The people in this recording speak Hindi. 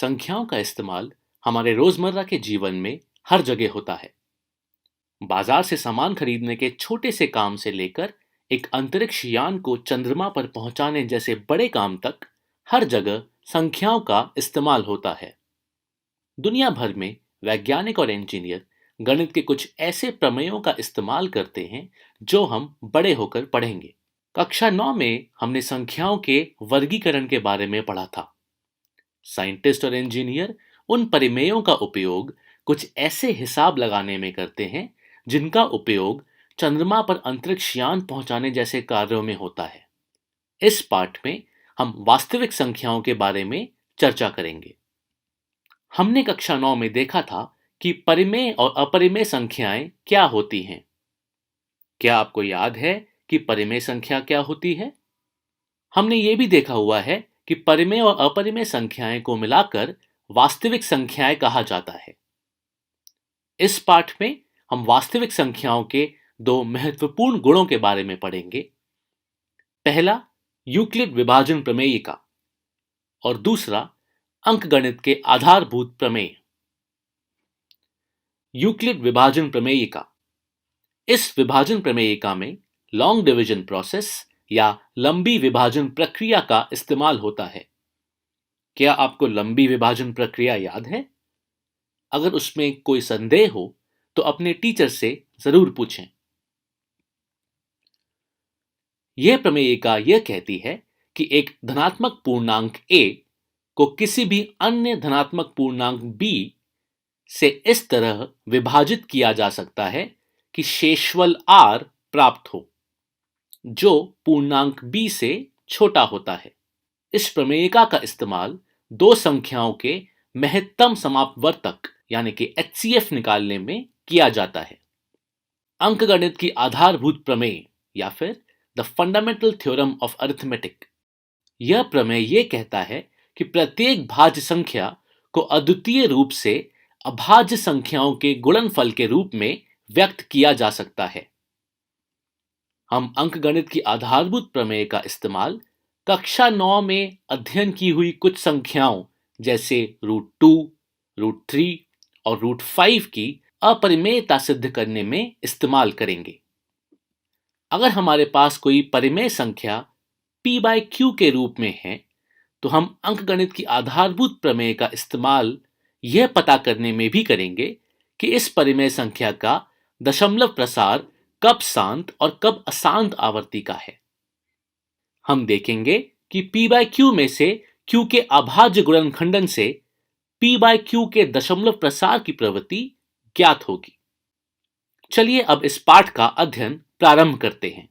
संख्याओं का इस्तेमाल हमारे रोजमर्रा के जीवन में हर जगह होता है। बाजार से सामान खरीदने के छोटे से काम से लेकर एक अंतरिक्ष यान को चंद्रमा पर पहुंचाने जैसे बड़े काम तक हर जगह संख्याओं का इस्तेमाल होता है। दुनिया भर में वैज्ञानिक और इंजीनियर गणित के कुछ ऐसे प्रमेयों का इस्तेमाल करते हैं जो हम बड़े होकर पढ़ेंगे। कक्षा 9 में हमने संख्याओं के वर्गीकरण के बारे में पढ़ा था। साइंटिस्ट और इंजीनियर उन परिमेयों का उपयोग कुछ ऐसे हिसाब लगाने में करते हैं जिनका उपयोग चंद्रमा पर अंतरिक्ष यान पहुंचाने जैसे कार्यों में होता है। इस पाठ में हम वास्तविक संख्याओं के बारे में चर्चा करेंगे। हमने कक्षा 9 में देखा था कि परिमेय और अपरिमेय संख्याएं क्या होती हैं। क्या आपको याद है कि परिमेय संख्या क्या होती है? हमने ये भी देखा हुआ है कि परिमेय और अपरिमेय संख्याएं को मिलाकर वास्तविक संख्याएं कहा जाता है। इस पाठ में हम वास्तविक संख्याओं के दो महत्वपूर्ण गुणों के बारे में पढ़ेंगे। पहला, यूक्लिड विभाजन प्रमेयिका और दूसरा, अंकगणित के आधारभूत प्रमेय। यूक्लिड विभाजन प्रमेयिका। इस विभाजन प्रमेयिका में लॉन्ग डिवीजन प्रोसेस या लंबी विभाजन प्रक्रिया का इस्तेमाल होता है। क्या आपको लंबी विभाजन प्रक्रिया याद है? अगर उसमें कोई संदेह हो तो अपने टीचर से जरूर पूछें। यह प्रमेयिका यह कहती है कि एक धनात्मक पूर्णांक a को किसी भी अन्य धनात्मक पूर्णांक b से इस तरह विभाजित किया जा सकता है कि शेषफल r प्राप्त हो, जो पूर्णांक b से छोटा होता है। इस प्रमेयिका का इस्तेमाल दो संख्याओं के महत्तम समापवर्तक यानी कि HCF निकालने में किया जाता है। अंकगणित की आधारभूत प्रमेय या फिर the fundamental theorem of arithmetic. यह प्रमेय यह कहता है कि प्रत्येक भाज्य संख्या को अद्वितीय रूप से अभाज्य संख्याओं के गुणनफल के रूप में व्यक्त किया जा सकता है। हम अंकगणित की आधारभूत प्रमेय का इस्तेमाल कक्षा 9 में अध्ययन की हुई कुछ संख्याओं जैसे √2, √3 और √5 की अपरिमेयता सिद्ध करने में इस्तेमाल करेंगे। अगर हमारे पास कोई परिमेय संख्या p/q के रूप में है तो हम अंकगणित की आधारभूत प्रमेय का इस्तेमाल यह पता करने में भी करेंगे कि इस परिमेय संख्या का दशमलव प्रसार कब शांत और कब अशांत आवर्ती का है। हम देखेंगे कि p/q में से q के अभाज्य गुणनखंडन से p/q के दशमलव प्रसार की प्रवृत्ति ज्ञात होगी। चलिए अब इस पाठ का अध्ययन प्रारंभ करते हैं।